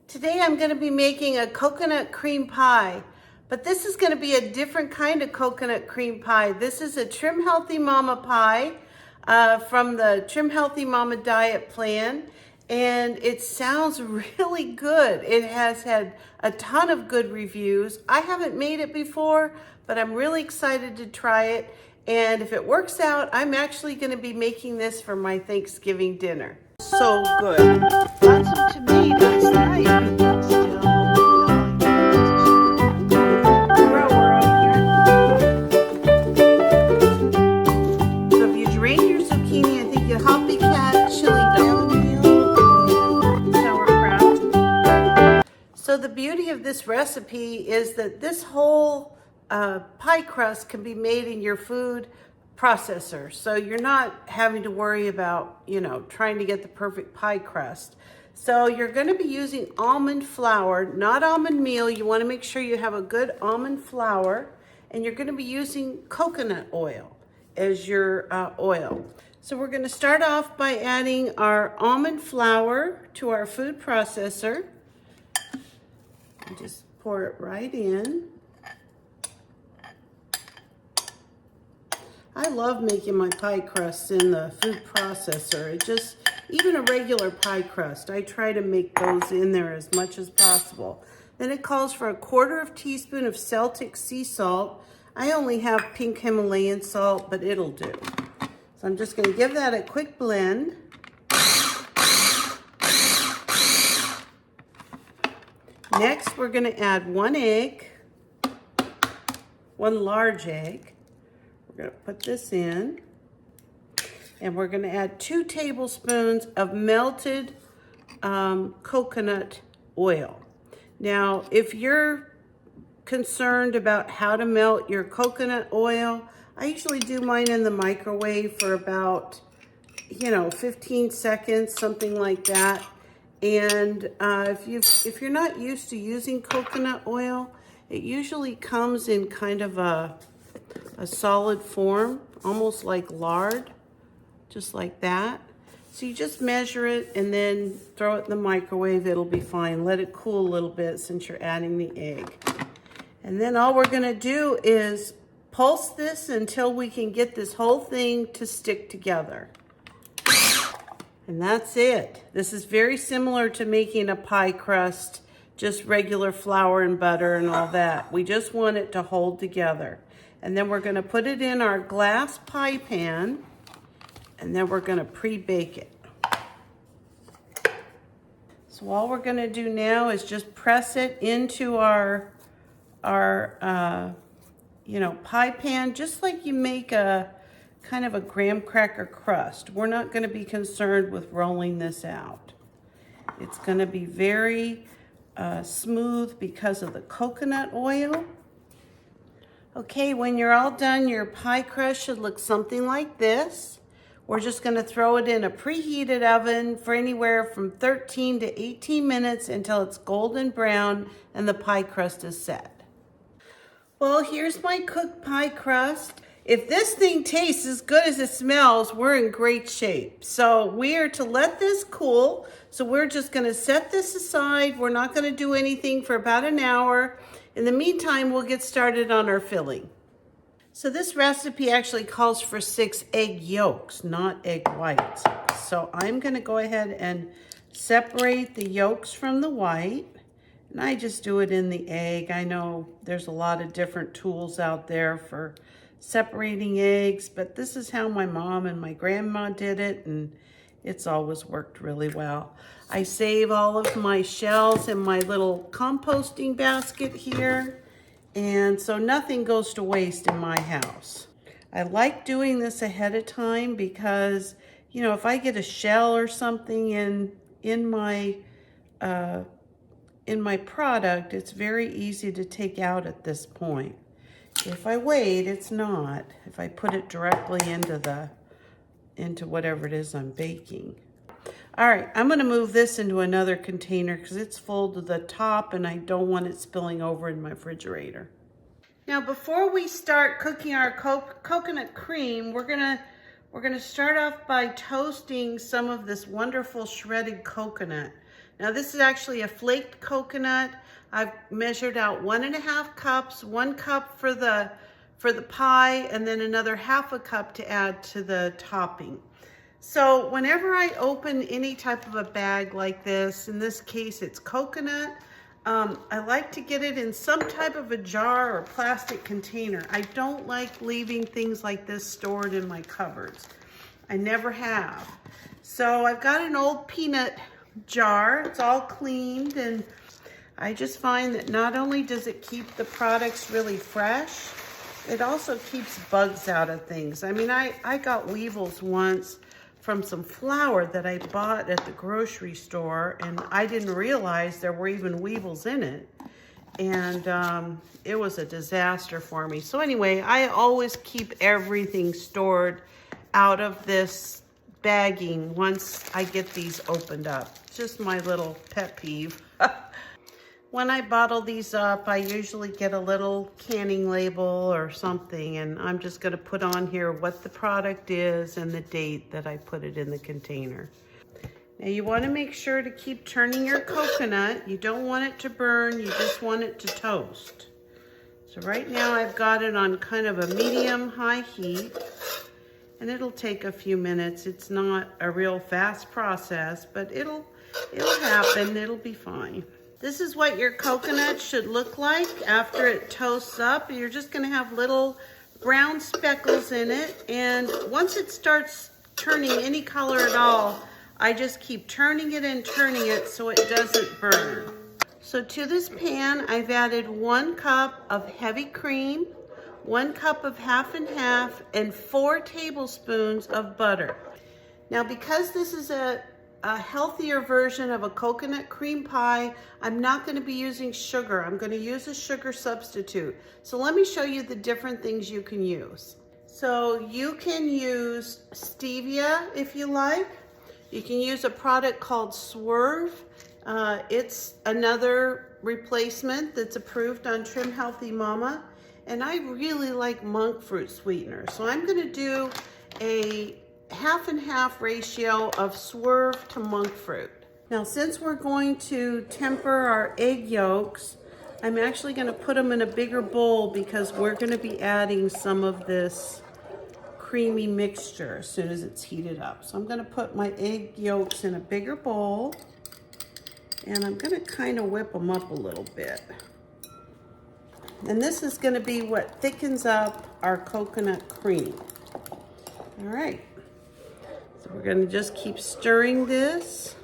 Today I'm going to be making a coconut cream pie, but this is going to be a different kind of coconut cream pie. This is a Trim Healthy Mama pie from the Trim Healthy Mama diet plan, and it sounds really good. It has had a ton of good reviews. I haven't made it before, but I'm really excited to try it, and if it works out, I'm actually going to be making this for my Thanksgiving dinner. So good. Lots of tomatoes. So if you drain your zucchini, I think you hoppy cat, chili dog meal, sauerkraut. So the beauty of this recipe is that this whole pie crust can be made in your food processor. So you're not having to worry about, trying to get the perfect pie crust. So you're going to be using almond flour, not almond meal. You want to make sure you have a good almond flour, and you're going to be using coconut oil as your oil. So we're going to start off by adding our almond flour to our food processor. And just pour it right in. I love making my pie crusts in the food processor. Even a regular pie crust, I try to make those in there as much as possible. Then it calls for 1/4 teaspoon of Celtic sea salt. I only have pink Himalayan salt, but it'll do. So I'm just gonna give that a quick blend. Next, we're gonna add 1 egg, 1 large egg. We're going to put this in, and we're going to add 2 tablespoons of melted coconut oil. Now, if you're concerned about how to melt your coconut oil, I usually do mine in the microwave for about, 15 seconds, something like that. And if you're not used to using coconut oil, it usually comes in kind of a solid form, almost like lard, just like that. So you just measure it and then throw it in the microwave. It'll be fine. Let it cool a little bit since you're adding the egg. And then all we're gonna do is pulse this until we can get this whole thing to stick together. And that's it. This is very similar to making a pie crust, just regular flour and butter and all that. We just want it to hold together. And then we're gonna put it in our glass pie pan, and then we're gonna pre-bake it. So all we're gonna do now is just press it into our pie pan, just like you make a kind of a graham cracker crust. We're not gonna be concerned with rolling this out. It's gonna be very smooth because of the coconut oil. Okay, when you're all done, your pie crust should look something like this. We're just gonna throw it in a preheated oven for anywhere from 13 to 18 minutes until it's golden brown and the pie crust is set. Well, here's my cooked pie crust. If this thing tastes as good as it smells, we're in great shape. So we are to let this cool. So we're just gonna set this aside. We're not gonna do anything for about an hour. In the meantime, we'll get started on our filling. So this recipe actually calls for 6 egg yolks, not egg whites. So I'm gonna go ahead and separate the yolks from the white. And I just do it in the egg. I know there's a lot of different tools out there for separating eggs, but this is how my mom and my grandma did it, and it's always worked really well. I save all of my shells in my little composting basket here, and so nothing goes to waste in my house. I like doing this ahead of time because, if I get a shell or something in my product, it's very easy to take out at this point. If I wait, it's not. If I put it directly into whatever it is I'm baking. All right, I'm gonna move this into another container because it's full to the top and I don't want it spilling over in my refrigerator. Now, before we start cooking our coconut cream, we're gonna start off by toasting some of this wonderful shredded coconut. Now this is actually a flaked coconut. I've measured out 1.5 cups, 1 cup for the pie, and then another half a cup to add to the topping. So whenever I open any type of a bag like this, in this case it's coconut, I like to get it in some type of a jar or plastic container. I don't like leaving things like this stored in my cupboards. I never have. So I've got an old peanut jar. It's all cleaned, and I just find that not only does it keep the products really fresh, it also keeps bugs out of things. I mean, I got weevils once from some flour that I bought at the grocery store, and I didn't realize there were even weevils in it. And it was a disaster for me. So anyway, I always keep everything stored out of this bagging once I get these opened up. Just my little pet peeve. When I bottle these up, I usually get a little canning label or something, and I'm just going to put on here what the product is and the date that I put it in the container. Now you want to make sure to keep turning your coconut. You don't want it to burn, you just want it to toast. So right now I've got it on kind of a medium-high heat, and it'll take a few minutes. It's not a real fast process, but it'll happen, it'll be fine. This is what your coconut should look like after it toasts up. You're just gonna have little brown speckles in it, and once it starts turning any color at all, I just keep turning it and turning it so it doesn't burn. So to this pan, I've added 1 cup of heavy cream, 1 cup of half and half, and 4 tablespoons of butter. Now because this is a healthier version of a coconut cream pie, I'm not going to be using sugar. I'm going to use a sugar substitute. So let me show you the different things you can use. So you can use stevia if you like. You can use a product called Swerve. It's another replacement that's approved on Trim Healthy Mama. And I really like monk fruit sweetener. So I'm going to do a half and half ratio of Swerve to monk fruit. Now since we're going to temper our egg yolks, I'm actually going to put them in a bigger bowl because we're going to be adding some of this creamy mixture as soon as it's heated up. So I'm going to put my egg yolks in a bigger bowl, and I'm going to kind of whip them up a little bit. And this is going to be what thickens up our coconut cream. All right. So we're going to just keep stirring this.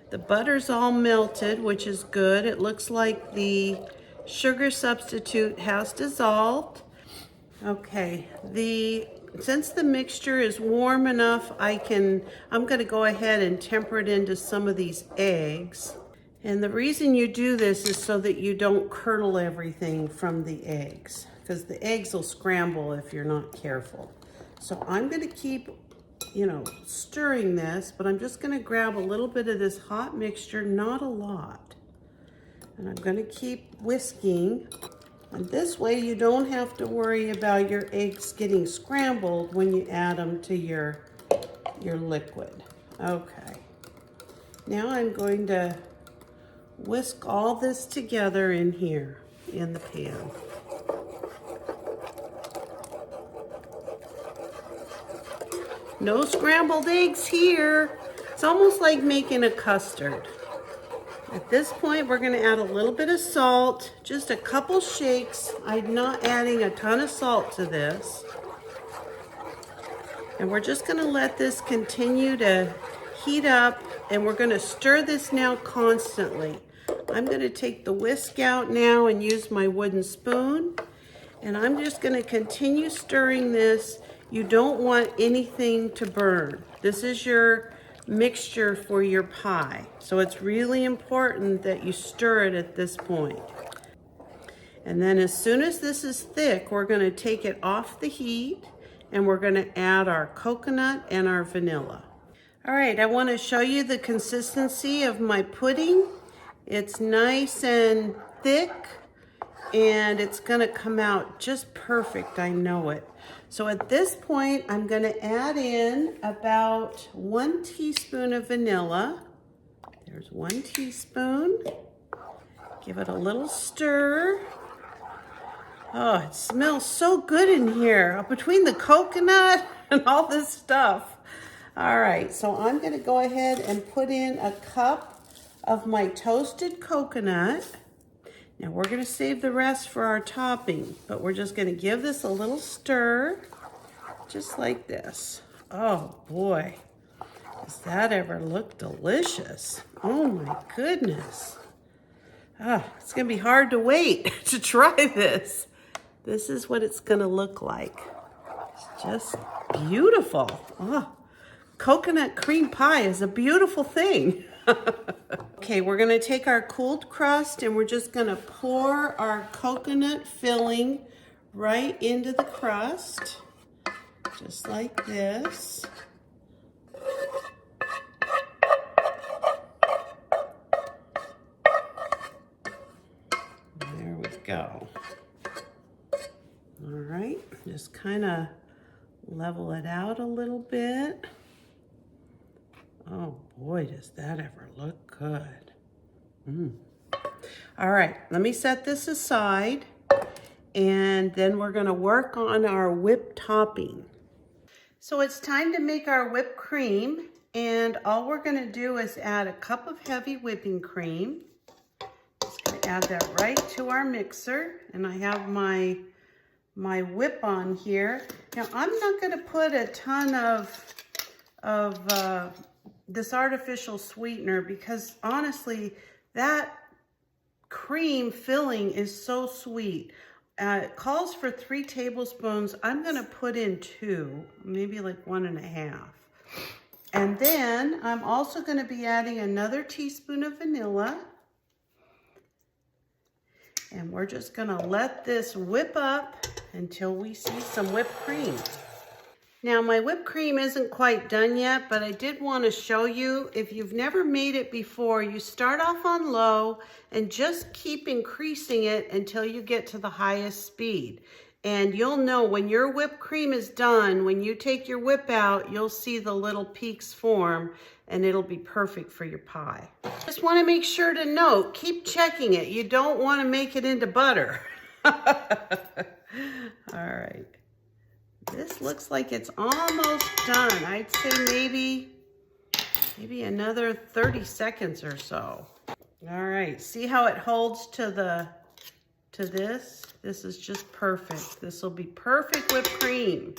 The butter's all melted, which is good. It looks like the sugar substitute has dissolved. Okay, since the mixture is warm enough, I'm going to go ahead and temper it into some of these eggs. And the reason you do this is so that you don't curdle everything from the eggs, because the eggs will scramble if you're not careful. So I'm going to keep, stirring this, but I'm just going to grab a little bit of this hot mixture, not a lot. And I'm going to keep whisking. And this way you don't have to worry about your eggs getting scrambled when you add them to your liquid. Okay. Now I'm going to whisk all this together in here in the pan. No scrambled eggs here. It's almost like making a custard. At this point, we're going to add a little bit of salt, just a couple shakes. I'm not adding a ton of salt to this. And we're just going to let this continue to heat up, and we're going to stir this now constantly. I'm going to take the whisk out now and use my wooden spoon, and I'm just going to continue stirring this. You don't want anything to burn. This is your mixture for your pie. So it's really important that you stir it at this point. And then as soon as this is thick, we're going to take it off the heat, and we're going to add our coconut and our vanilla. All right, I want to show you the consistency of my pudding. It's nice and thick, and it's going to come out just perfect. I know it. So at this point, I'm gonna add in about 1 teaspoon of vanilla. There's 1 teaspoon. Give it a little stir. Oh, it smells so good in here, between the coconut and all this stuff. All right, so I'm gonna go ahead and put in a cup of my toasted coconut. Now we're gonna save the rest for our topping, but we're just gonna give this a little stir, just like this. Oh boy, does that ever look delicious? Oh my goodness. It's gonna be hard to wait to try this. This is what it's gonna look like. It's just beautiful. Coconut cream pie is a beautiful thing. Okay, we're gonna take our cooled crust and we're just gonna pour our coconut filling right into the crust, just like this. There we go. All right, just kind of level it out a little bit. Oh boy, does that ever look good. All right, let me set this aside and then we're gonna work on our whipped topping. So it's time to make our whipped cream, and all we're gonna do is add a cup of heavy whipping cream. Just gonna add that right to our mixer, and I have my whip on here. Now I'm not gonna put a ton of this artificial sweetener because honestly, that cream filling is so sweet. It calls for 3 tablespoons. I'm gonna put in 2, maybe like 1.5. And then I'm also gonna be adding another teaspoon of vanilla. And we're just gonna let this whip up until we see some whipped cream. Now my whipped cream isn't quite done yet, but I did want to show you, if you've never made it before, you start off on low and just keep increasing it until you get to the highest speed. And you'll know when your whipped cream is done, when you take your whip out, you'll see the little peaks form and it'll be perfect for your pie. Just want to make sure to note, keep checking it. You don't want to make it into butter. All right. This looks like it's almost done. I'd say maybe another 30 seconds or so. All right, see how it holds to this? This is just perfect. This will be perfect whipped cream.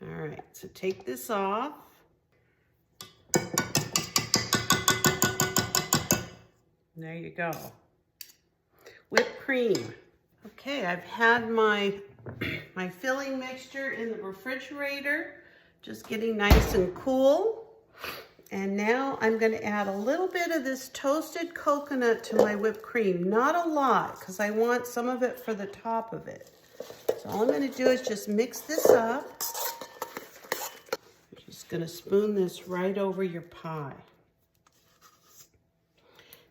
All right, so take this off. There you go. Whipped cream. Okay, I've had my filling mixture in the refrigerator, just getting nice and cool. And now I'm going to add a little bit of this toasted coconut to my whipped cream. Not a lot, because I want some of it for the top of it. So all I'm going to do is just mix this up. I'm just going to spoon this right over your pie.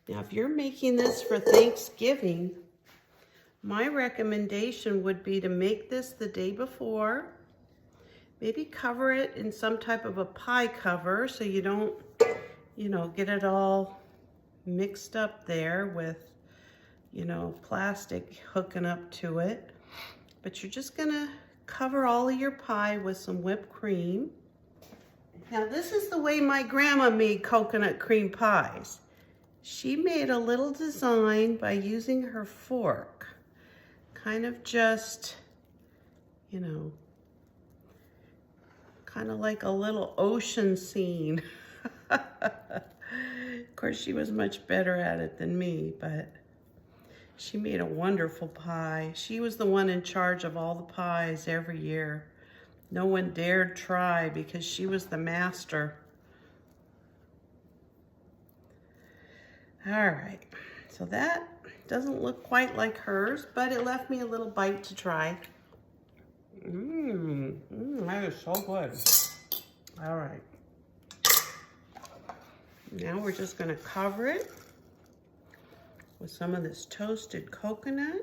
Now, if you're making this for Thanksgiving, my recommendation would be to make this the day before. Maybe cover it in some type of a pie cover so you don't, get it all mixed up there with, plastic hooking up to it. But you're just gonna cover all of your pie with some whipped cream. Now this is the way my grandma made coconut cream pies. She made a little design by using her fork. Kind of just, kind of like a little ocean scene. Of course, she was much better at it than me, but she made a wonderful pie. She was the one in charge of all the pies every year. No one dared try because she was the master. All right, so that doesn't look quite like hers, but it left me a little bite to try. That is so good. All right. Now we're just gonna cover it with some of this toasted coconut.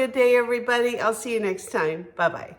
good day, everybody. I'll see you next time. Bye-bye.